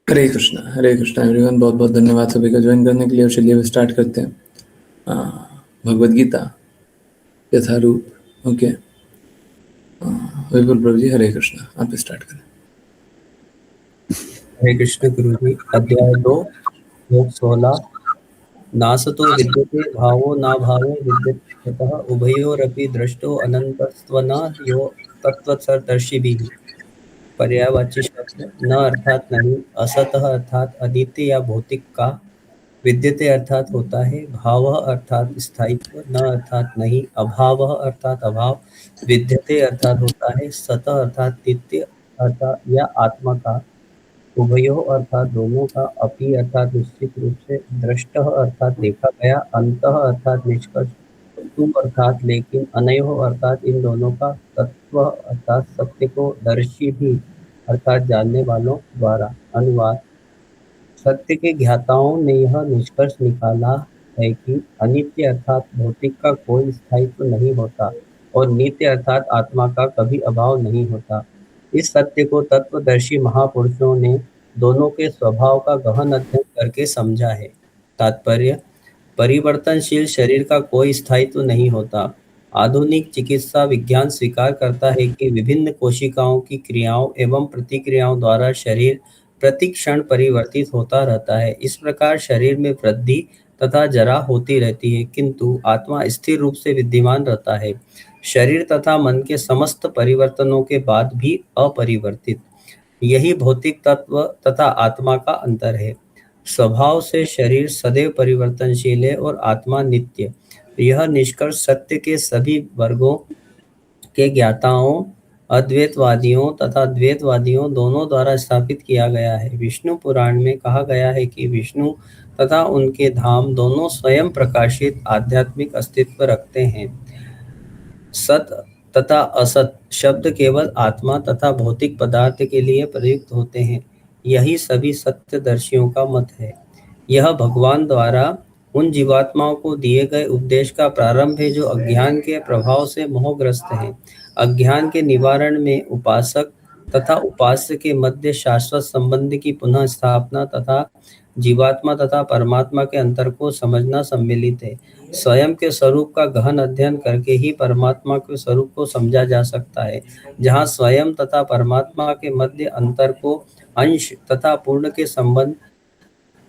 हरे Krishna everyone. बहुत बहुत धन्यवाद सभी का ज्वाइन करने के लिए। और चलिए अब स्टार्ट करते हैं। भगवद गीता यथारूप। ओके, विपुल प्रभु जी, हरे कृष्णा, आप स्टार्ट करें। हरे कृष्ण गुरु जी। अध्याय 2 श्लोक 16। नासतो विद्यते भावो ना भावो विद्यते ततः उभयोरपि दृष्टो अनन्तस्त्वना यो तत्त्वदर्शिभिः। पर्यायवाची शब्द न अर्थात नहीं, असतः अर्थात अनित्य या भौतिक का, विद्यते अर्थात होता है, भाव अर्थात स्थायित्व, न अर्थात नहीं, अभाव अर्थात अभाव, विद्यते अर्थात होता है, सतः अर्थात नित्य अर्थात या आत्मा का, उभयोः अर्थात दोनों का, अपि अर्थात निश्चित रूप से, दृष्टः अर्थात देखा गया, अंतः अर्थात निष्कर्ष, तु अर्थात लेकिन, अनयोः अर्थात इन दोनों का, तत्व अर्थात सत्य को, दर्शी भी अर्थात जानने वालों द्वारा। अनुवाद। सत्य के ज्ञाताओं ने यह निष्कर्ष निकाला है कि अनित्य अर्थात भौतिक का कोई स्थायित्व नहीं होता और नित्य अर्थात आत्मा का कभी अभाव नहीं होता। इस सत्य को तत्वदर्शी महापुरुषों ने दोनों के स्वभाव का गहन अध्ययन करके समझा है। तात्पर्य: परिवर्तनशील शरीर का कोई स्थायित्व नहीं होता। आधुनिक चिकित्सा विज्ञान स्वीकार करता है कि विभिन्न कोशिकाओं की क्रियाओं एवं प्रतिक्रियाओं द्वारा शरीर प्रति क्षण परिवर्तित होता रहता है। इस प्रकार शरीर में वृद्धि तथा जरा होती रहती है, किंतु आत्मा स्थिर रूप से विद्यमान रहता है, शरीर तथा मन के समस्त परिवर्तनों के बाद भी अपरिवर्तित। यही भौतिक तत्व तथा आत्मा का अंतर है। स्वभाव से शरीर सदैव परिवर्तनशील है और आत्मा नित्य। यह निष्कर्ष सत्य के सभी वर्गों के ज्ञाताओं, अद्वैतवादियों तथा द्वैतवादियों दोनों द्वारा स्थापित किया गया है। विष्णु पुराण में कहा गया है कि विष्णु तथा उनके धाम दोनों स्वयं प्रकाशित आध्यात्मिक अस्तित्व रखते हैं। सत तथा असत शब्द केवल आत्मा तथा भौतिक पदार्थ के लिए प्रयुक्त होते हैं। यही सभी सत्यदर्शियों का मत है। यह भगवान द्वारा उन जीवात्माओं को दिए गए उपदेश का प्रारंभ है जो अज्ञान के प्रभाव से मोहग्रस्त हैं। अज्ञान के निवारण में उपासक तथा उपास्य के मध्य शाश्वत संबंध की पुनः स्थापना तथा जीवात्मा तथा परमात्मा के अंतर को समझना सम्मिलित है। स्वयं के स्वरूप का गहन अध्ययन करके ही परमात्मा के स्वरूप को समझा जा सकता है। जहाँ स्वयं तथा परमात्मा के मध्य अंतर को अंश तथा पूर्ण के संबंध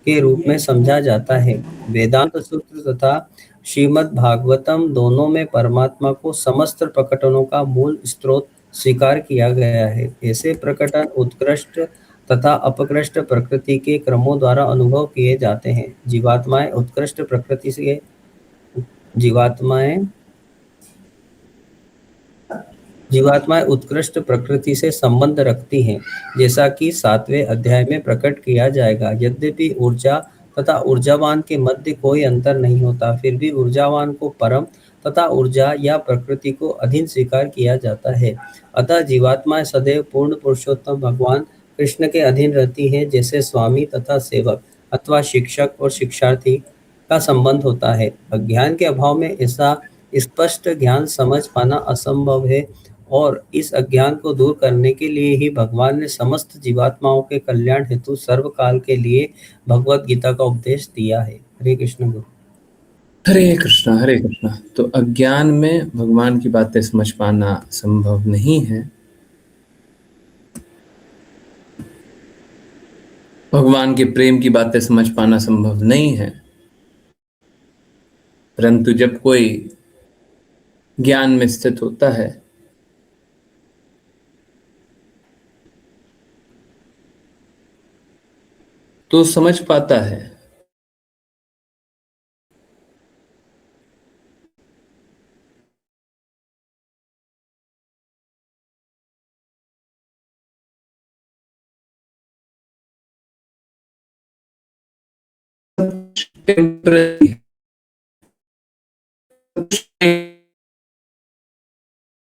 के रूप में समझा जाता है। वेदांत सूत्र तथा श्रीमद् भागवतम दोनों में परमात्मा को समस्त प्रकटनों का मूल स्रोत स्वीकार किया गया है। ऐसे प्रकटन उत्कृष्ट तथा अपकृष्ट प्रकृति के क्रमों द्वारा अनुभव किए जाते हैं। जीवात्माएं उत्कृष्ट प्रकृति से संबंध रखती हैं, जैसा कि 7वें अध्याय में प्रकट किया जाएगा। यद्यपि ऊर्जा तथा ऊर्जावान के मध्य कोई अंतर नहीं होता, फिर भी ऊर्जावान को परम तथा ऊर्जा या प्रकृति को अधीन स्वीकार किया जाता है। अतः जीवात्माएं सदैव पूर्ण पुरुषोत्तम भगवान कृष्ण के अधीन रहती हैं, जैसे स्वामी तथा सेवक अथवा शिक्षक और शिक्षार्थी का संबंध होता है। अज्ञान के अभाव में ऐसा स्पष्ट ज्ञान समझ पाना असंभव है और इस अज्ञान को दूर करने के लिए ही भगवान ने समस्त जीवात्माओं के कल्याण हेतु सर्वकाल के लिए भगवत गीता का उपदेश दिया है। हरे कृष्ण गुरु। हरे कृष्णा हरे कृष्णा। तो अज्ञान में भगवान की बातें समझ पाना संभव नहीं है। भगवान के प्रेम की बातें समझ पाना संभव नहीं है। परंतु जब कोई ज्ञान में स्थित होता है तो समझ पाता है।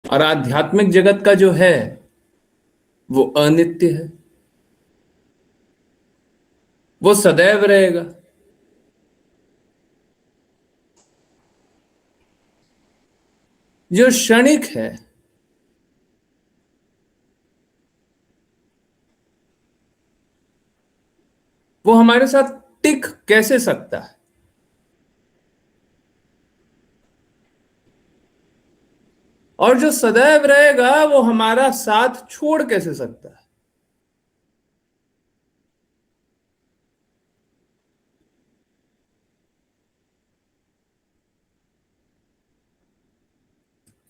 और आध्यात्मिक जगत का जो है वो अनित्य है, वो सदैव रहेगा। जो क्षणिक है वो हमारे साथ टिक कैसे सकता है? और जो सदैव रहेगा वो हमारा साथ छोड़ कैसे सकता है?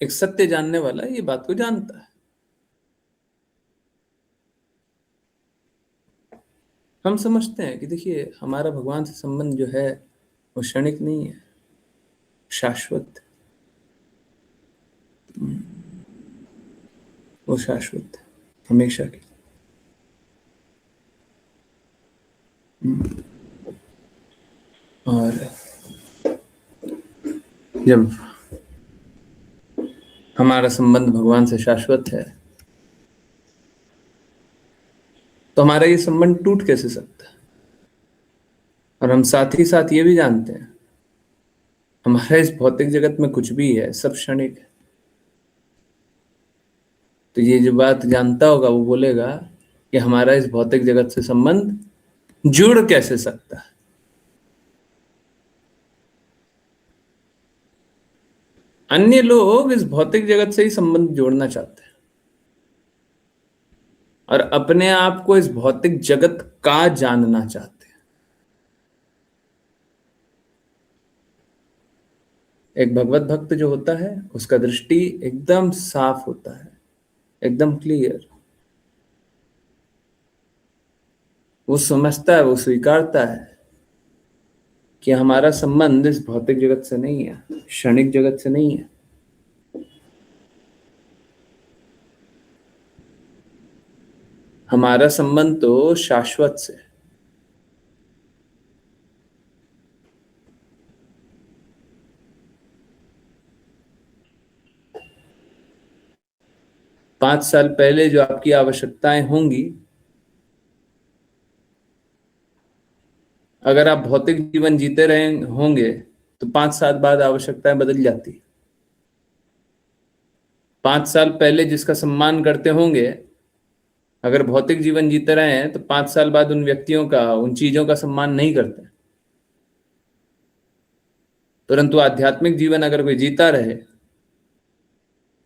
एक सत्य जानने वाला ये बात को जानता है। हम समझते हैं कि देखिए हमारा भगवान से संबंध जो है वो क्षणिक नहीं है, शाश्वत। वो शाश्वत है, हमेशा के। और जब हमारा संबंध भगवान से शाश्वत है तो हमारा ये संबंध टूट कैसे सकता है? और हम साथ ही साथ ये भी जानते हैं हमारा इस भौतिक जगत में कुछ भी है, सब क्षणिक है। तो ये जो बात जानता होगा वो बोलेगा कि हमारा इस भौतिक जगत से संबंध जुड़ कैसे सकता है? अन्य लोग इस भौतिक जगत से ही संबंध जोड़ना चाहते हैं और अपने आप को इस भौतिक जगत का जानना चाहते हैं। एक भगवत भक्त जो होता है उसका दृष्टि एकदम साफ होता है, एकदम क्लियर। वो समझता है, वो स्वीकारता है कि हमारा संबंध इस भौतिक जगत से नहीं है, क्षणिक जगत से नहीं है। हमारा संबंध तो शाश्वत से है। 5 साल पहले जो आपकी आवश्यकताएं होंगी, अगर आप भौतिक जीवन जीते रहे होंगे तो 5 साल बाद आवश्यकताएं बदल जाती। 5 साल पहले जिसका सम्मान करते होंगे, अगर भौतिक जीवन जीते रहे हैं तो 5 साल बाद उन व्यक्तियों का, उन चीजों का सम्मान नहीं करते। परंतु आध्यात्मिक जीवन अगर कोई जीता रहे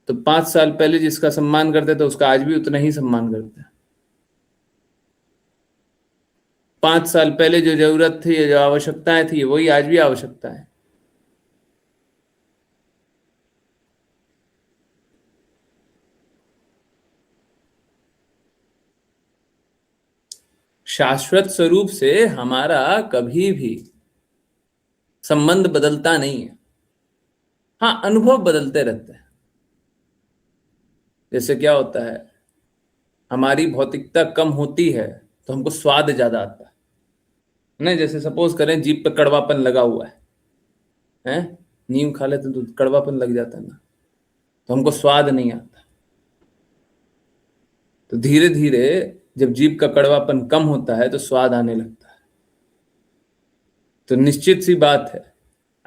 तो 5 साल पहले जिसका सम्मान करते थे उसका आज भी उतना ही सम्मान करते हैं। 5 साल पहले जो जरूरत थी, जो आवश्यकताएं थी, वही आज भी आवश्यकता है। शाश्वत स्वरूप से हमारा कभी भी संबंध बदलता नहीं है। हाँ, अनुभव बदलते रहते हैं। जैसे क्या होता है, हमारी भौतिकता कम होती है तो हमको स्वाद ज्यादा आता है ना। जैसे सपोज करें जीभ पे कड़वापन लगा हुआ है, नीम खा लेते तो कड़वापन लग जाता है ना, तो हमको स्वाद नहीं आता। तो धीरे धीरे जब जीभ का कड़वापन कम होता है तो स्वाद आने लगता है। तो निश्चित सी बात है,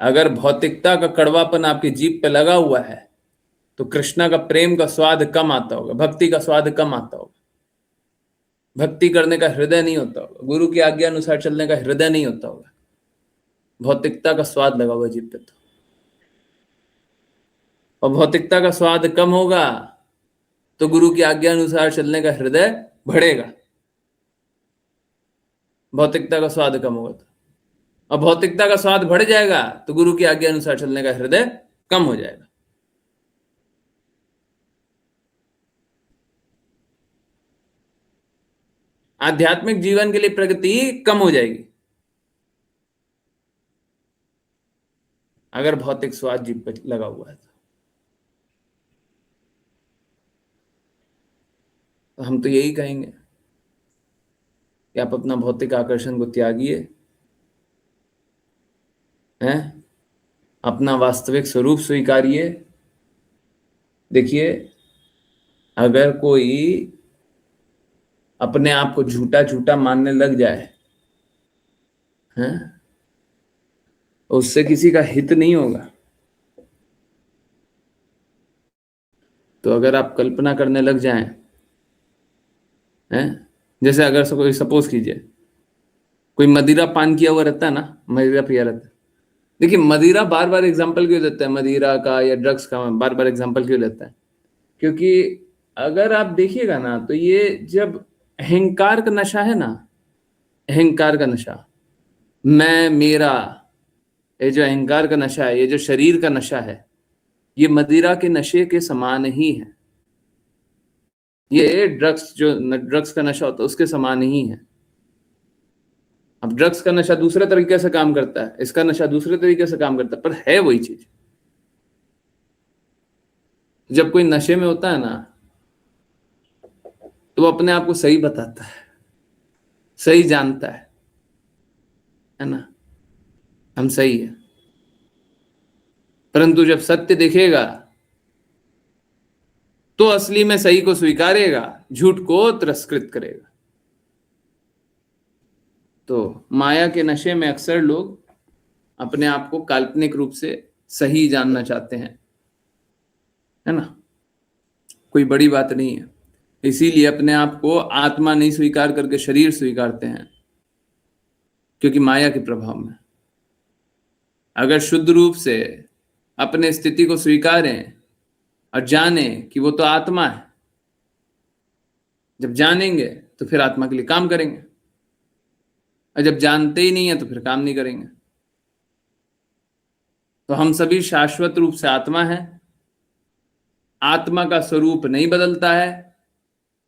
अगर भौतिकता का कड़वापन आपकी जीभ पे लगा हुआ है तो कृष्णा का प्रेम का स्वाद कम आता होगा, भक्ति का स्वाद कम आता होगा। भक्ति करने का हृदय नहीं होता होगा, गुरु की आज्ञा अनुसार चलने का हृदय नहीं होता होगा। भौतिकता का स्वाद लगा हुआ जीभ पे तो। और भौतिकता का स्वाद कम होगा तो गुरु की आज्ञा अनुसार चलने का हृदय बढ़ेगा। भौतिकता का स्वाद कम होगा तो, और भौतिकता का स्वाद बढ़ जाएगा तो गुरु की आज्ञा अनुसार चलने का हृदय कम हो जाएगा। आध्यात्मिक जीवन के लिए प्रगति कम हो जाएगी अगर भौतिक स्वाद जीभ पर लगा हुआ है तो हम तो यही कहेंगे कि आप अपना भौतिक आकर्षण को त्यागिए, हैं, अपना वास्तविक स्वरूप स्वीकारिए। देखिए, अगर कोई अपने आप को झूठा झूठा मानने लग जाए, हैं, उससे किसी का हित नहीं होगा। तो अगर आप कल्पना करने लग जाएं, हैं, जैसे अगर कोई सपोज कीजिए कोई मदिरा पान किया हुआ रहता है ना, मदिरा पिया रहता है। देखिए मदिरा बार बार एग्जाम्पल क्यों देता है मदिरा का या ड्रग्स का, बार बार एग्जाम्पल क्यों लेता है? क्योंकि अगर आप देखिएगा ना तो ये जब अहंकार का नशा है ना, अहंकार का नशा, मैं मेरा, ये जो अहंकार का नशा है, ये जो शरीर का नशा है, ये मदिरा के नशे के समान ही है। ये ड्रग्स, जो ड्रग्स का नशा होता है उसके समान ही है। अब ड्रग्स का नशा दूसरे तरीके से काम करता है, इसका नशा दूसरे तरीके से काम करता है, पर है वही चीज। जब कोई नशे में होता है ना तो वो अपने आप को सही बताता है, सही जानता है ना, हम सही है। परंतु जब सत्य दिखेगा तो असली में सही को स्वीकारेगा, झूठ को तिरस्कृत करेगा। तो माया के नशे में अक्सर लोग अपने आप को काल्पनिक रूप से सही जानना चाहते हैं, है ना, कोई बड़ी बात नहीं है। इसीलिए अपने आप को आत्मा नहीं स्वीकार करके शरीर स्वीकारते हैं, क्योंकि माया के प्रभाव में। अगर शुद्ध रूप से अपने स्थिति को स्वीकारें और जाने कि वो तो आत्मा है, जब जानेंगे तो फिर आत्मा के लिए काम करेंगे, और जब जानते ही नहीं है तो फिर काम नहीं करेंगे। तो हम सभी शाश्वत रूप से आत्मा है। आत्मा का स्वरूप नहीं बदलता है,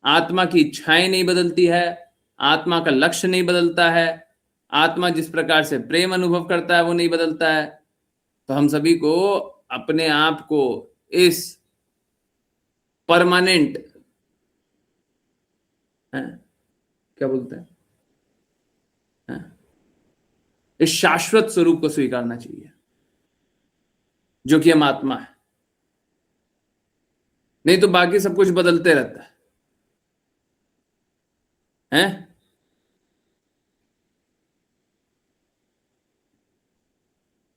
आत्मा की इच्छाएं नहीं बदलती है, आत्मा का लक्ष्य नहीं बदलता है, आत्मा जिस प्रकार से प्रेम अनुभव करता है वो नहीं बदलता है। तो हम सभी को अपने आप को इस परमानेंट, क्या बोलते हैं, इस शाश्वत स्वरूप को स्वीकारना चाहिए, जो कि हम आत्मा है। नहीं तो बाकी सब कुछ बदलते रहता है?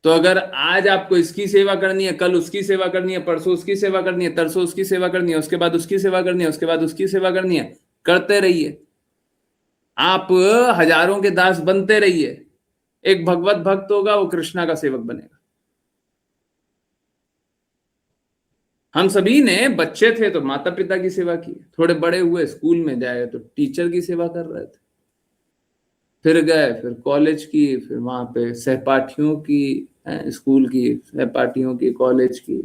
तो अगर आज आपको इसकी सेवा करनी है, कल उसकी सेवा करनी है, परसों उसकी सेवा करनी है, तरसों उसकी सेवा करनी है, उसके बाद उसकी सेवा करनी है, उसके बाद उसकी सेवा करनी है, करते रहिए। आप हजारों के दास बनते रहिए। एक भगवत भक्त होगा, वो कृष्णा का सेवक बनेगा। हम सभी ने बच्चे थे तो माता पिता की सेवा की, थोड़े बड़े हुए स्कूल में जाए तो टीचर की सेवा कर रहे थे, फिर गए, फिर कॉलेज की, फिर वहां पे सहपाठियों की, स्कूल की सहपाठियों की, कॉलेज की,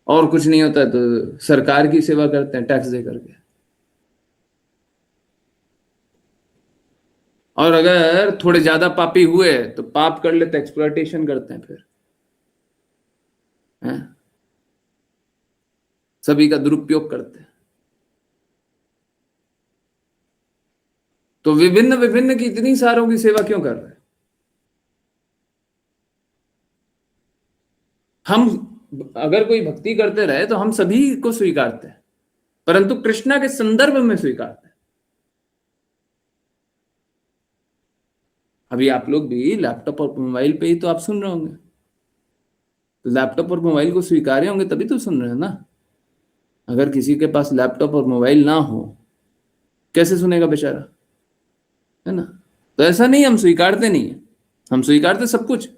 और कुछ नहीं होता तो सरकार की सेवा करते हैं टैक्स दे करके। और अगर थोड़े ज्यादा पापी हुए तो पाप कर लेते, एक्सप्लॉयटेशन करते हैं, फिर सभी का दुरुपयोग करते हैं। तो विभिन्न विभिन्न की इतनी सारों की सेवा क्यों कर रहे हैं? हम अगर कोई भक्ति करते रहे तो हम सभी को स्वीकारते हैं, परंतु कृष्णा के संदर्भ में स्वीकारते हैं। अभी आप लोग भी लैपटॉप और मोबाइल पे ही तो आप सुन रहे होंगे, तो लैपटॉप और मोबाइल को स्वीकारे होंगे तभी तो सुन रहे हैं ना। अगर किसी के पास लैपटॉप और मोबाइल ना हो, कैसे सुनेगा बेचारा, है ना? तो ऐसा नहीं हम स्वीकारते नहीं है, हम स्वीकारते सब कुछ,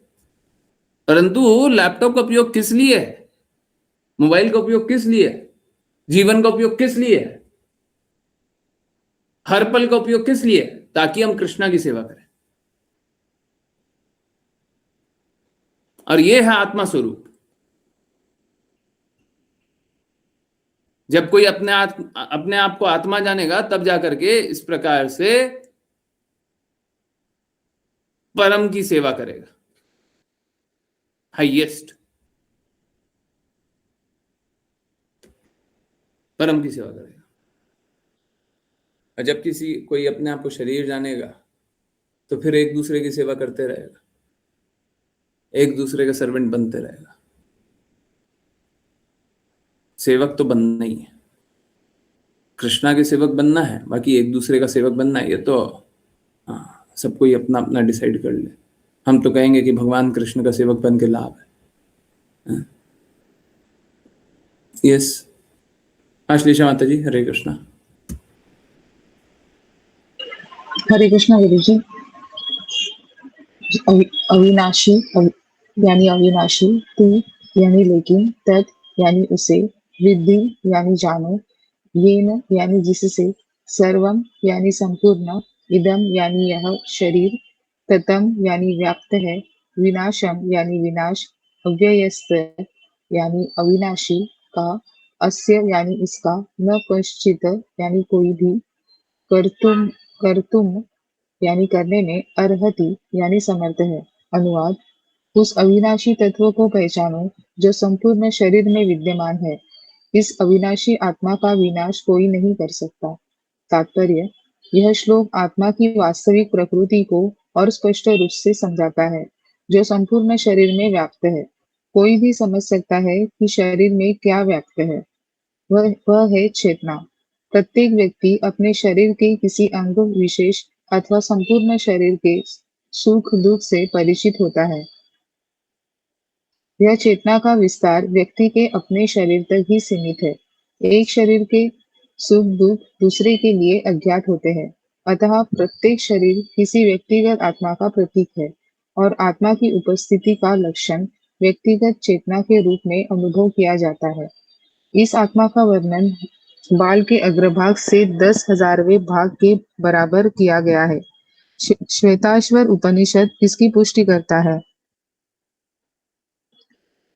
परंतु लैपटॉप का उपयोग किस लिए है, मोबाइल का उपयोग किस लिए है, जीवन का उपयोग किस लिए है, हर पल का उपयोग किस लिए है? ताकि हम कृष्णा की सेवा करें। और यह है आत्मा स्वरूप। जब कोई अपने आप को आत्मा जानेगा तब जाकर के इस प्रकार से परम की सेवा करेगा, हाईएस्ट परम की सेवा करेगा। और जब कोई अपने आप को शरीर जानेगा तो फिर एक दूसरे की सेवा करते रहेगा, एक दूसरे का सर्वेंट बनते रहेगा। सेवक तो बनना ही है, कृष्णा के सेवक बनना है, बाकी एक दूसरे का सेवक बनना है, ये तो सबको ही अपना अपना डिसाइड कर ले। हम तो कहेंगे कि भगवान कृष्ण का सेवक बन के लाभ है। यस, श्लेषा माता जी, हरे कृष्णा। हरे कृष्णा गुरु जी। अविनाशी यानी अविनाशी, तू यानी लेकिन, तत् यानी उसे, विद्धि यानी जानो, येन यानी जिससे, सर्वम यानी संपूर्ण, इदम यानी यह शरीर, ततम यानी व्याप्त है, विनाशम यानी विनाश, अव्ययस्त यानी अविनाशी का, अस्य यानी इसका, न कश्चित यानी कोई भी, कर्तुम कर्तुम यानी करने में, अर्हति यानी समर्थ है। अनुवाद: उस अविनाशी तत्व को पहचानो जो संपूर्ण शरीर में विद्यमान है। इस अविनाशी आत्मा का विनाश कोई नहीं कर सकता। तात्पर्य: यह श्लोक आत्मा की वास्तविक प्रकृति को और स्पष्ट रूप से समझाता है, जो संपूर्ण शरीर में व्याप्त है। कोई भी समझ सकता है कि शरीर में क्या व्याप्त है। वह है चेतना। प्रत्येक व्यक्ति अपने शरीर के किसी अंग विशेष अथवा संपूर्ण शरीर के सुख दुख से परिचित होता है। यह चेतना का विस्तार व्यक्ति के अपने शरीर तक ही सीमित है। एक शरीर के सुख दुख दूसरे के लिए अज्ञात होते हैं। अतः प्रत्येक शरीर किसी व्यक्तिगत आत्मा का प्रतीक है और आत्मा की उपस्थिति का लक्षण व्यक्तिगत चेतना के रूप में अनुभव किया जाता है। इस आत्मा का वर्णन बाल के अग्रभाग से 10,000वें भाग के बराबर किया गया है। श्वेताश्वर उपनिषद इसकी पुष्टि करता है।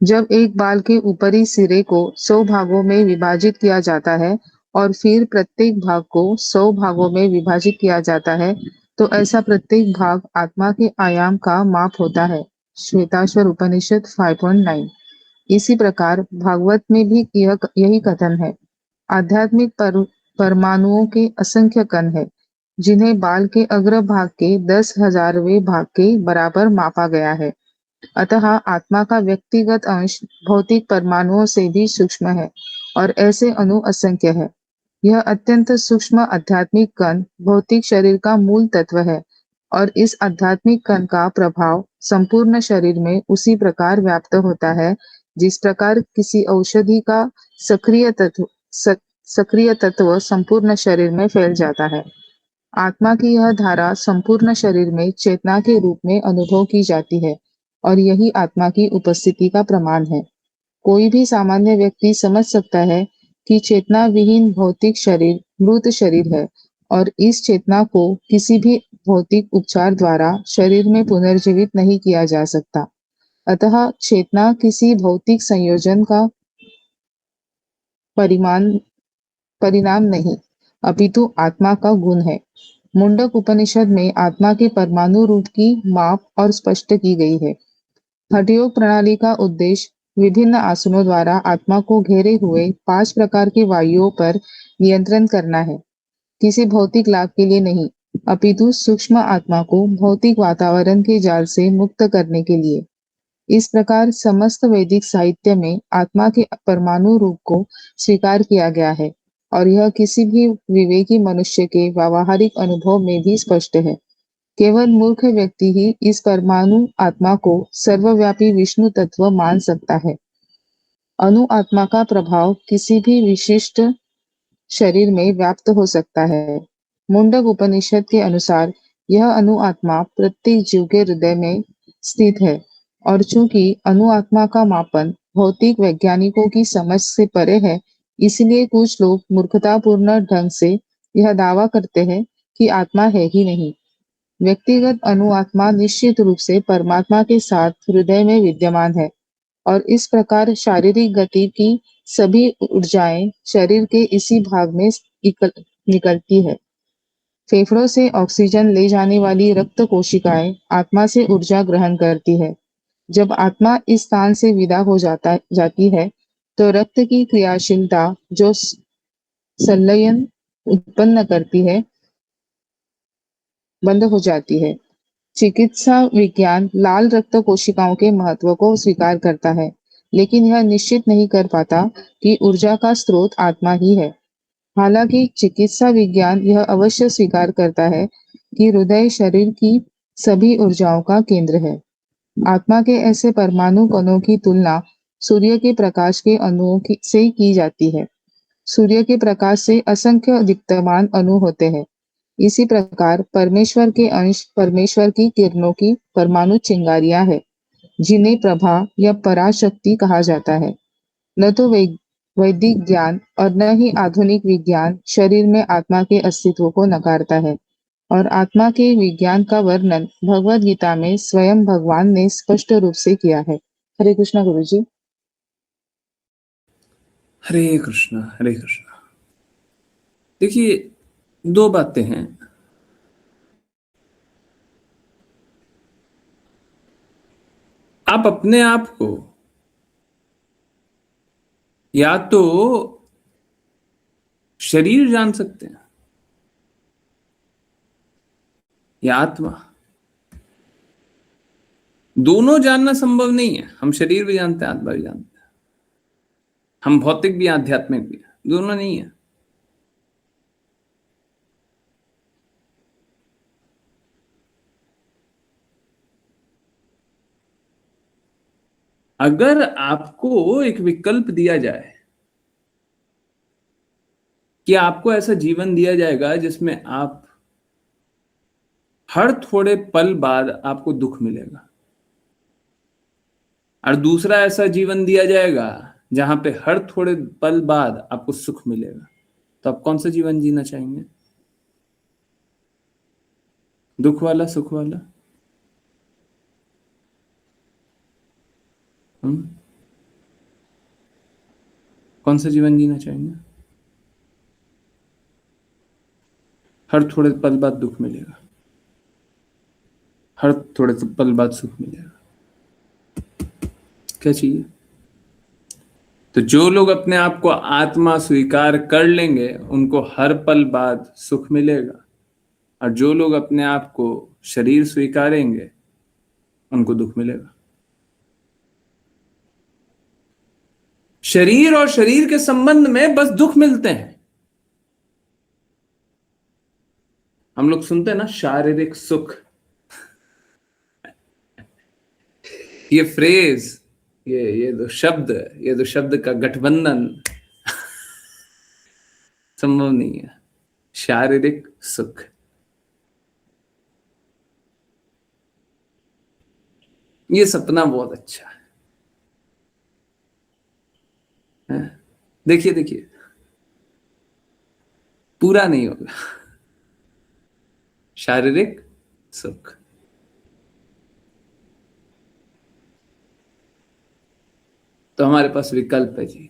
जब एक बाल के ऊपरी सिरे को 100 भागों में विभाजित किया जाता है और फिर प्रत्येक भाग को 100 भागों में विभाजित किया जाता है, तो ऐसा प्रत्येक भाग आत्मा के आयाम का माप होता है। श्वेताश्वर उपनिषद 5.9। इसी प्रकार भागवत में भी यही कथन है। आध्यात्मिक परमाणुओं के असंख्य कण हैं, जिन्हें बाल के अग्र भाग के 10,000वें भाग के बराबर मापा गया है। अतः आत्मा का व्यक्तिगत अंश भौतिक परमाणुओं से भी सूक्ष्म है और ऐसे अणु असंख्य है। यह अत्यंत सूक्ष्म आध्यात्मिक कण भौतिक शरीर का मूल तत्व है और इस आध्यात्मिक कण का प्रभाव संपूर्ण शरीर में उसी प्रकार व्याप्त होता है जिस प्रकार किसी औषधि का सक्रिय तत्व संपूर्ण शरीर में फैल जाता है। आत्मा की यह धारा संपूर्ण शरीर में चेतना के रूप में अनुभव की जाती है और यही आत्मा की उपस्थिति का प्रमाण है। कोई भी सामान्य व्यक्ति समझ सकता है कि चेतना विहीन भौतिक शरीर मृत शरीर है और इस चेतना को किसी भी भौतिक उपचार द्वारा शरीर में पुनर्जीवित नहीं किया जा सकता। अतः चेतना किसी भौतिक संयोजन का परिणाम नहीं, अपितु आत्मा का गुण है। मुंडक उपनिषद में आत्मा के परमाणु रूप की माप और स्पष्ट की गई है। हठयोग प्रणाली का उद्देश्य विभिन्न आसनों द्वारा आत्मा को घेरे हुए 5 प्रकार के वायुओं पर नियंत्रण करना है। किसी भौतिक लाभ के लिए नहीं, अपितु सूक्ष्म आत्मा को भौतिक वातावरण के जाल से मुक्त करने के लिए। इस प्रकार समस्त वैदिक साहित्य में आत्मा के परमाणु रूप को स्वीकार किया गया है और यह किसी भी विवेकी मनुष्य के व्यावहारिक अनुभव में भी स्पष्ट है। केवल मूर्ख व्यक्ति ही इस परमाणु आत्मा को सर्वव्यापी विष्णु तत्व मान सकता है। अणु आत्मा का प्रभाव किसी भी विशिष्ट शरीर में व्याप्त हो सकता है। मुंडक उपनिषद के अनुसार यह अणु आत्मा प्रत्येक जीव के हृदय में स्थित है और चूंकि अणु आत्मा का मापन भौतिक वैज्ञानिकों की समझ से परे है, इसलिए कुछ लोग मूर्खतापूर्ण ढंग से यह दावा करते हैं कि आत्मा है ही नहीं। व्यक्तिगत अणु आत्मा निश्चित रूप से परमात्मा के साथ हृदय में विद्यमान है और इस प्रकार शारीरिक गति की सभी ऊर्जाएं शरीर के इसी भाग में निकलती है। फेफड़ों से ऑक्सीजन ले जाने वाली रक्त कोशिकाएं आत्मा से ऊर्जा ग्रहण करती है। जब आत्मा इस स्थान से विदा हो जाती है, तो रक्त की क्रियाशीलता जो संलयन उत्पन्न करती है बंद हो जाती है। चिकित्सा विज्ञान लाल रक्त कोशिकाओं के महत्व को स्वीकार करता है, लेकिन यह निश्चित नहीं कर पाता कि ऊर्जा का स्रोत आत्मा ही है। हालांकि चिकित्सा विज्ञान यह अवश्य स्वीकार करता है कि हृदय शरीर की सभी ऊर्जाओं का केंद्र है। आत्मा के ऐसे परमाणु कणों की तुलना सूर्य के प्रकाश के अणुओं से की जाती है। सूर्य के प्रकाश से असंख्य दीप्तमान अणु होते हैं। इसी प्रकार परमेश्वर के अंश परमेश्वर की किरणों की परमाणु चिंगारियां है, जिन्हें प्रभा या पराशक्ति कहा जाता है। न तो वैदिक ज्ञान और न ही आधुनिक विज्ञान शरीर में आत्मा के अस्तित्व को नकारता है, और आत्मा के विज्ञान का वर्णन भगवद गीता में स्वयं भगवान ने स्पष्ट रूप से किया है। हरे कृष्णा गुरु जी। हरे कृष्णा हरे कृष्णा। देखिए, दो बातें हैं। आप अपने आप को या तो शरीर जान सकते हैं या आत्मा। दोनों जानना संभव नहीं है। हम शरीर भी जानते हैं, आत्मा भी जानते हैं। हम भौतिक भी आध्यात्मिक भी हैं, दोनों नहीं है। अगर आपको एक विकल्प दिया जाए कि आपको ऐसा जीवन दिया जाएगा जिसमें आप हर थोड़े पल बाद आपको दुख मिलेगा, और दूसरा ऐसा जीवन दिया जाएगा जहां पे हर थोड़े पल बाद आपको सुख मिलेगा, तो आप कौन सा जीवन जीना चाहेंगे? दुख वाला, सुख वाला? कौन सा जीवन जीना चाहेंगे? हर थोड़े पल बाद दुख मिलेगा, हर थोड़े पल बाद सुख मिलेगा। क्या चाहिए? तो जो लोग अपने आप को आत्मा स्वीकार कर लेंगे उनको हर पल बाद सुख मिलेगा, और जो लोग अपने आप को शरीर स्वीकारेंगे उनको दुख मिलेगा। शरीर और शरीर के संबंध में बस दुख मिलते हैं। हम लोग सुनते हैं ना, शारीरिक सुख। ये फ्रेज, ये दो शब्द का गठबंधन संभव नहीं है। शारीरिक सुख, ये सपना बहुत अच्छा है। देखिए देखिए, पूरा नहीं होगा। शारीरिक सुख, तो हमारे पास विकल्प है जी।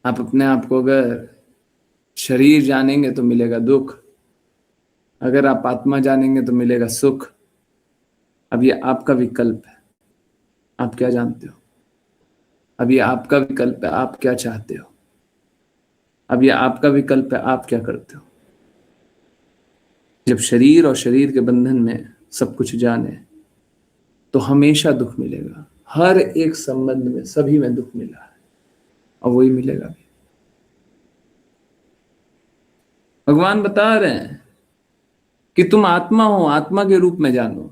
आप अपने आप को अगर शरीर जानेंगे तो मिलेगा दुख, अगर आप आत्मा जानेंगे तो मिलेगा सुख। अब ये आपका विकल्प है, आप क्या जानते हो? अब ये आपका विकल्प है, आप क्या चाहते हो? अब ये आपका विकल्प है, आप क्या करते हो? जब शरीर और शरीर के बंधन में सब कुछ जाने तो हमेशा दुख मिलेगा। हर एक संबंध में, सभी में दुख मिला है और वही मिलेगा भी। भगवान बता रहे हैं कि तुम आत्मा हो, आत्मा के रूप में जानो।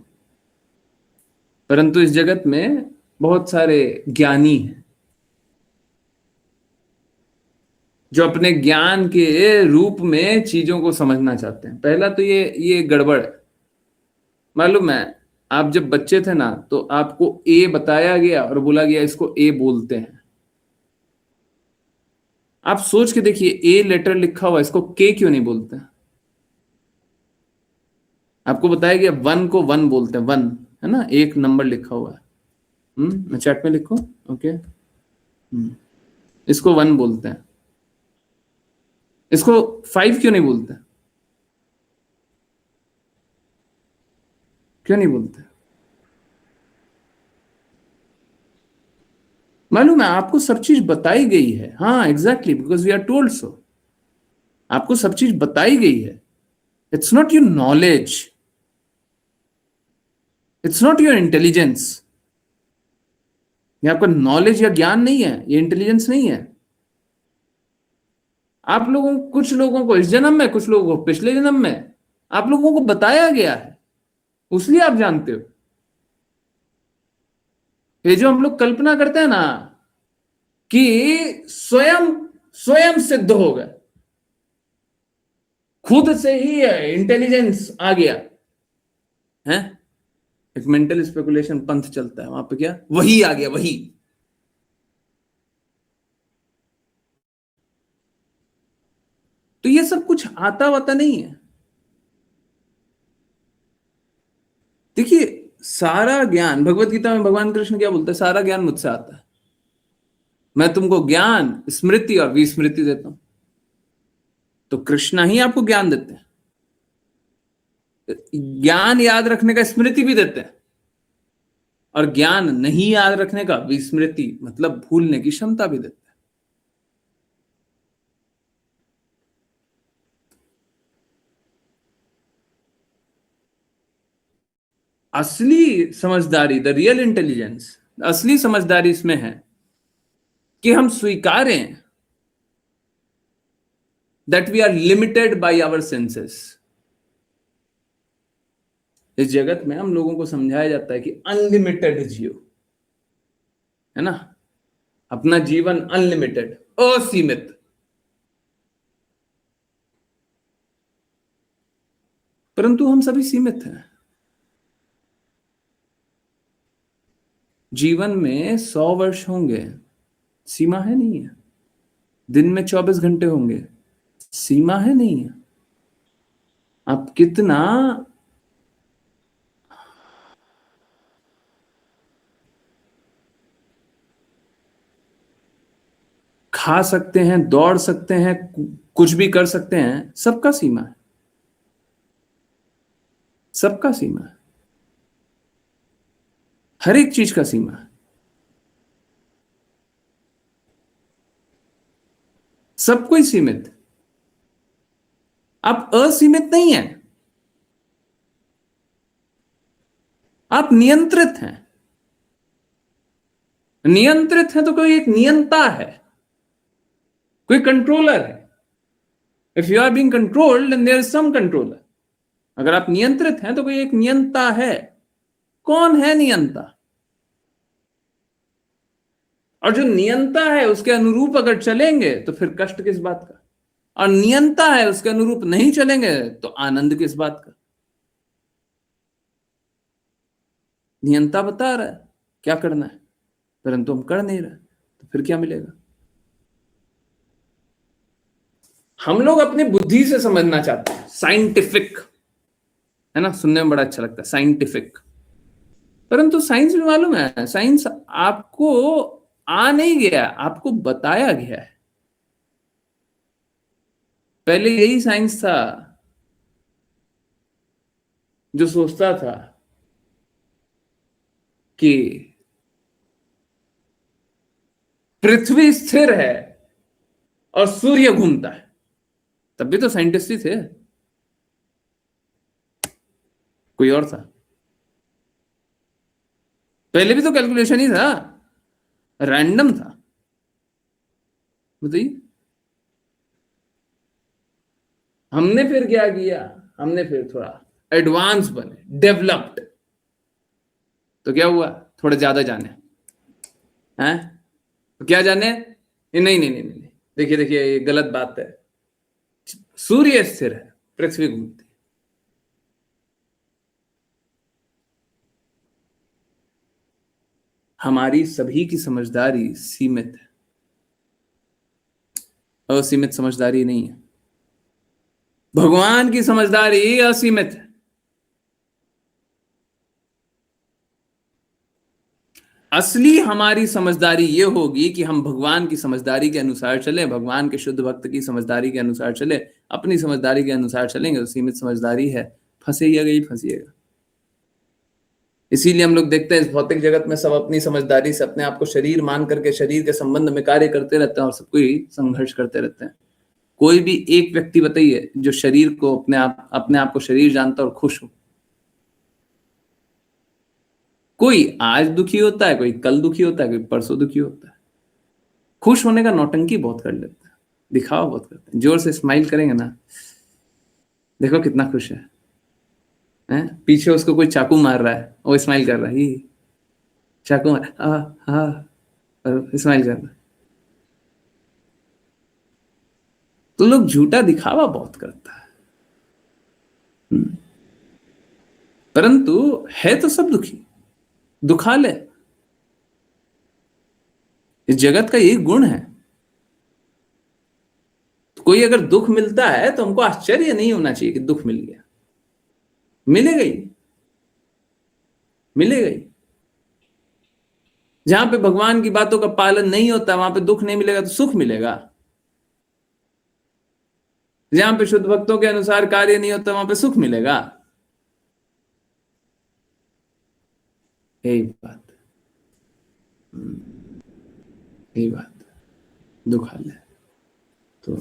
परंतु इस जगत में बहुत सारे ज्ञानी हैं जो अपने ज्ञान के रूप में चीजों को समझना चाहते हैं। पहला तो ये गड़बड़ है। मालूम है, आप जब बच्चे थे ना तो आपको ए बताया गया और बोला गया इसको ए बोलते हैं। आप सोच के देखिए, ए लेटर लिखा हुआ, इसको के क्यों नहीं बोलते हैं? आपको बताया गया वन को वन बोलते हैं, वन है ना, एक नंबर लिखा हुआ है। मैं चैट में लिखूं? ओके। इसको वन बोलते हैं, इसको 5 क्यों नहीं बोलते? क्यों नहीं बोलते? मालूम है, आपको सब चीज बताई गई है। हाँ, exactly, because we are told so. आपको सब चीज बताई गई है। It's not your knowledge, it's not your intelligence. ये आपका नॉलेज या ज्ञान नहीं है, ये इंटेलिजेंस नहीं है। आप लोगों, कुछ लोगों को इस जन्म में, कुछ लोगों को पिछले जन्म में आप लोगों को बताया गया है, उसलिए आप जानते हो। ये जो हम लोग कल्पना करते हैं ना कि स्वयं स्वयं सिद्ध हो गए, खुद से ही इंटेलिजेंस आ गया है। एक मेंटल स्पेकुलेशन पंथ चलता है वहां पे, क्या वही आ गया, वही। तो ये सब कुछ आता वाता नहीं है। देखिए, सारा ज्ञान, भगवत गीता में भगवान कृष्ण क्या बोलते हैं, सारा ज्ञान मुझसे आता है, मैं तुमको ज्ञान, स्मृति और विस्मृति देता हूं। तो कृष्णा ही आपको ज्ञान देते हैं, ज्ञान याद रखने का स्मृति भी देते हैं, और ज्ञान नहीं याद रखने का विस्मृति मतलब भूलने की क्षमता भी देते हैं। असली समझदारी, द रियल इंटेलिजेंस, असली समझदारी इसमें है कि हम स्वीकारें that we are limited by our senses. इस जगत में हम लोगों को समझाया जाता है कि अनलिमिटेड जियो, है ना, अपना जीवन अनलिमिटेड, असीमित। परंतु हम सभी सीमित हैं। जीवन में 100 वर्ष होंगे, सीमा है नहीं है। दिन में 24 घंटे होंगे, सीमा है नहीं है। आप कितना खा सकते हैं, दौड़ सकते हैं, कुछ भी कर सकते हैं, सबका सीमा है, सबका सीमा है, हर एक चीज का सीमा है। सब कोई सीमित, आप असीमित नहीं है, आप नियंत्रित हैं। नियंत्रित है तो कोई एक नियंता है, कोई कंट्रोलर है। If you are being controlled then there is some controller. अगर आप नियंत्रित हैं तो कोई एक नियंता है। कौन है नियंता? और जो नियंता है उसके अनुरूप अगर चलेंगे तो फिर कष्ट किस बात का, और नियंता है उसके अनुरूप नहीं चलेंगे तो आनंद किस बात का। नियंता बता रहा है क्या करना है, परंतु हम कर नहीं रहे, तो फिर क्या मिलेगा? हम लोग अपनी बुद्धि से समझना चाहते हैं, साइंटिफिक, है ना, सुनने में बड़ा अच्छा लगता है साइंटिफिक। परंतु साइंस में मालूम है, साइंस आपको आ नहीं गया, आपको बताया गया है। पहले यही साइंस था जो सोचता था कि पृथ्वी स्थिर है और सूर्य घूमता है। तब भी तो साइंटिस्ट ही थे, कोई और था? पहले भी तो कैलकुलेशन ही था, रैंडम था। बताइए, हमने फिर क्या किया? हमने फिर थोड़ा एडवांस बने, डेवलप्ड। तो क्या हुआ? थोड़ा ज्यादा जाने हैं। तो क्या जाने? नहीं नहीं नहीं नहीं, देखिए देखिए, ये गलत बात है। सूर्य स्थिर है, पृथ्वी घूमती है। हमारी सभी की समझदारी सीमित है, असीमित समझदारी नहीं है। भगवान की समझदारी असीमित है। असली हमारी समझदारी ये होगी कि हम भगवान की समझदारी के अनुसार चलें, भगवान के शुद्ध भक्त की समझदारी के अनुसार चले। अपनी समझदारी के अनुसार चलेंगे तो सीमित समझदारी है, फंसेगा ही फंसिएगा। इसीलिए हम लोग देखते हैं इस भौतिक जगत में सब अपनी समझदारी से अपने आप को शरीर मान करके शरीर के संबंध में कार्य करते रहते हैं और सबको ही संघर्ष करते रहते हैं। कोई भी एक व्यक्ति बताइए जो शरीर को अपने आप को शरीर जानता और खुश हो। कोई आज दुखी होता है, कोई कल दुखी होता है, कोई परसों दुखी होता है। खुश होने का नौटंकी बहुत कर लेते हैं, दिखावा बहुत करते हैं। जोर से स्माइल करेंगे ना, देखो कितना खुश है, हैं? पीछे उसको कोई चाकू मार रहा है, वो स्माइल कर रहा है, ये चाकू मार, हाँ हाँ, स्माइल कर रहा है। लोग झूठा दिखावा बहुत करता है, परंतु है तो सब दुखी, दुखालय। इस जगत का यही गुण है। तो कोई अगर दुख मिलता है तो हमको आश्चर्य नहीं होना चाहिए कि दुख मिल गया, मिलेगा ही, मिलेगा ही। जहां पे भगवान की बातों का पालन नहीं होता वहां पे दुख नहीं मिलेगा तो सुख मिलेगा। जहां पे शुद्ध भक्तों के अनुसार कार्य नहीं होता वहां पे सुख मिलेगा। यही बात, यही बात दुखालय। तो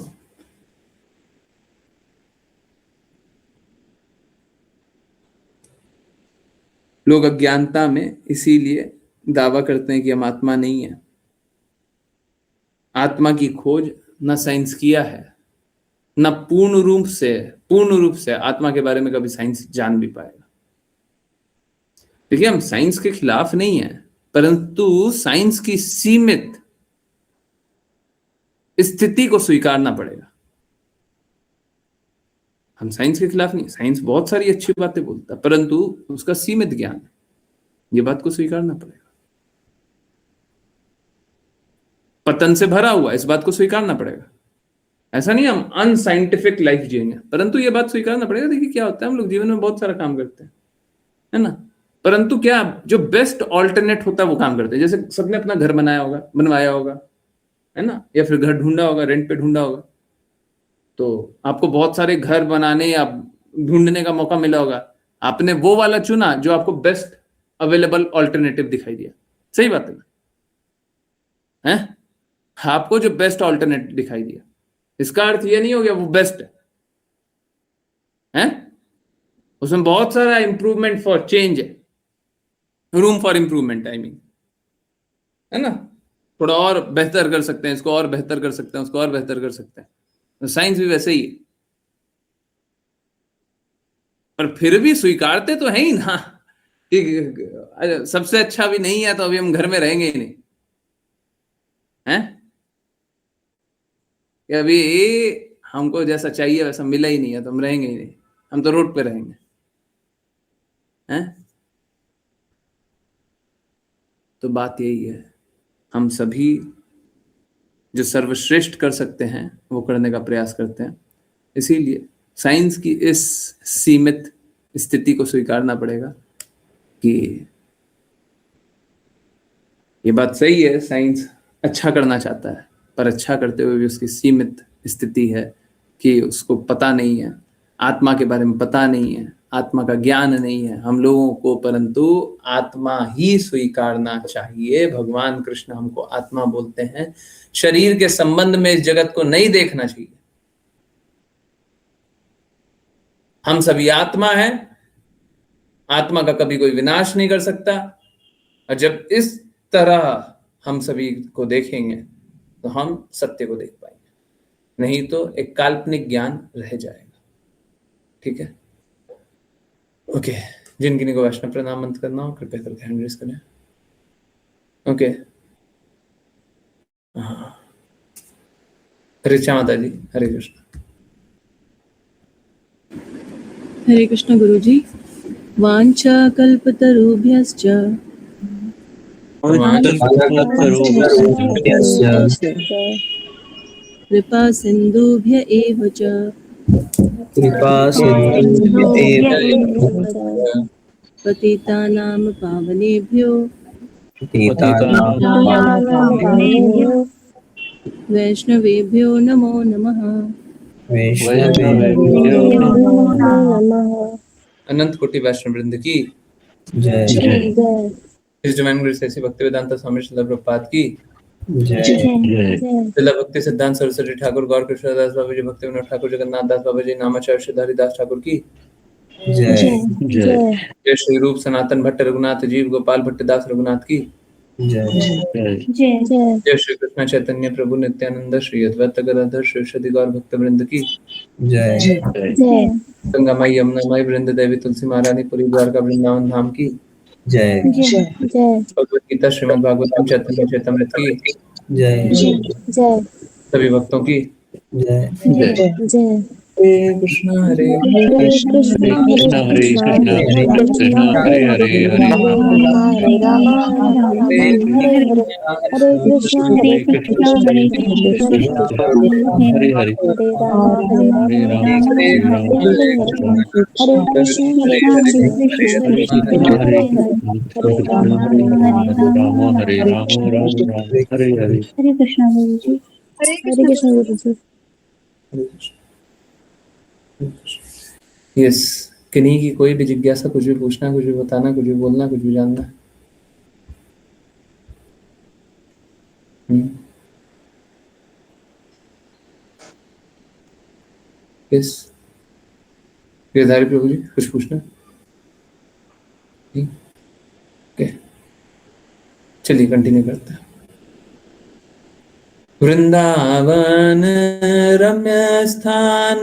लोग अज्ञानता में इसीलिए दावा करते हैं कि हम आत्मा नहीं है। आत्मा की खोज न साइंस किया है, न पूर्ण रूप से आत्मा के बारे में कभी साइंस जान भी पाएगा। देखिए, हम साइंस के खिलाफ नहीं है, परंतु साइंस की सीमित स्थिति को स्वीकारना पड़ेगा। हम साइंस के खिलाफ नहीं, साइंस बहुत सारी अच्छी बातें बोलता है, परंतु उसका सीमित ज्ञान है, ये बात को स्वीकारना पड़ेगा। पतन से भरा हुआ, इस बात को स्वीकारना पड़ेगा। ऐसा नहीं हम अनसाइंटिफिक लाइफ जिएंगे, परंतु ये बात स्वीकारना पड़ेगा। देखिए क्या होता है, हम लोग जीवन में बहुत सारा काम करते हैं, है ना, परंतु क्या जो बेस्ट ऑल्टरनेट होता है वो काम करते हैं। जैसे सबने अपना घर बनवाया होगा, है ना, या फिर घर ढूंढा होगा, रेंट पे ढूंढा होगा, तो आपको बहुत सारे घर बनाने या ढूंढने का मौका मिला होगा। आपने वो वाला चुना जो आपको बेस्ट अवेलेबल ऑल्टरनेटिव दिखाई दिया। सही बात है ना, है? आपको जो बेस्ट ऑल्टरनेटिव दिखाई दिया, इसका अर्थ ये नहीं हो गया वो बेस्ट है, उसमें बहुत सारा इंप्रूवमेंट फॉर चेंज है, room for improvement, I mean, है ना, थोड़ा और बेहतर कर सकते हैं, इसको और बेहतर कर सकते हैं, उसको और बेहतर कर सकते हैं। तो साइंस भी वैसे ही है, पर फिर भी स्वीकारते तो है ही ना कि सबसे अच्छा भी नहीं है तो अभी हम घर में रहेंगे ही नहीं, है कि अभी हमको जैसा चाहिए वैसा मिला ही नहीं है तो हम रहेंगे ही नहीं, हम तो रोड पे रहेंगे, हैं? तो बात यही है, हम सभी जो सर्वश्रेष्ठ कर सकते हैं वो करने का प्रयास करते हैं। इसीलिए साइंस की इस सीमित स्थिति को स्वीकारना पड़ेगा कि ये बात सही है, साइंस अच्छा करना चाहता है, पर अच्छा करते हुए भी उसकी सीमित स्थिति है कि उसको पता नहीं है, आत्मा के बारे में पता नहीं है, आत्मा का ज्ञान नहीं है हम लोगों को, परंतु आत्मा ही स्वीकारना चाहिए। भगवान कृष्ण हमको आत्मा बोलते हैं, शरीर के संबंध में इस जगत को नहीं देखना चाहिए। हम सभी आत्मा है, आत्मा का कभी कोई विनाश नहीं कर सकता, और जब इस तरह हम सभी को देखेंगे तो हम सत्य को देख पाएंगे, नहीं तो एक काल्पनिक ज्ञान रह जाएगा। ठीक है, ओके। जिन किन्हीं को वैष्णव प्रणाम मंत्र करना हो कृपया करके हैंड रेज करें। ओके, हाँ, ऋचा माता जी, हरे कृष्ण। हरे कृष्ण गुरुजी। वांछा कल्पतरुभ्यश्च कृपा सिन्धुभ्य एव च पतितानां पावनेभ्यो वैष्णवेभ्यो नमो नमः। अनंत कोटि वैष्णव वृंद की जय। इस डिवाइन ग्रेस ऐसी भक्ति वेदांत स्वामी श्रील प्रभुपाद की जय। श्रील भक्ति सिद्धांत सरस्वती ठाकुर, गौर कृष्णदास बाबा जी, भक्ति विनोद ठाकुर, जगन्नाथ दास बाबा जी, नामाचार्य श्रीधारी दास ठाकुर की जय। जय। श्री रूप सनातन भट्ट रघुनाथ जीव गोपाल भट्ट दास रघुनाथ की जय। जय। श्री कृष्ण चैतन्य प्रभु नित्यानंद, श्री अद्वैत गदाधर श्रीवासादि गौर भक्त वृंद की जय। गंगा माई, यमुना माई, वृंद देवी, तुलसी महारानी, पुरी द्वारका वृंदावन धाम की जय। भगवद गीता श्रीमद् भागवतम चैतन्य चैतमृत की जय। सभी भक्तों की जय जय जय हरे कृष्ण हरे हरे कृष्ण हरे कृष्ण हरे कृष्ण हरे हरे हरे राम हरे राम राम राम हरे हरे हरे कृष्ण हरे कृष्ण कृष्ण कृष्ण हरे हरे हरे राम हरे राम राम राम हरे हरे हरे कृष्ण हरे कृष्ण कृष्ण कृष्ण हरे हरे हरे राम हरे राम राम हरे राम राम राम हरे हरे हरे कृष्ण गुरु जी हरे कृष्ण गुरु जी यस किन्हीं की कोई भी जिज्ञासा, कुछ भी पूछना, कुछ भी बताना, कुछ भी बोलना, कुछ भी जानना। यस गिरधारी प्रभु जी कुछ पूछना? ओके चलिए कंटिन्यू करते हैं। वृंदावन रम्य स्थान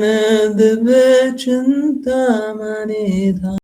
दिव्य चिंतामणि धाम।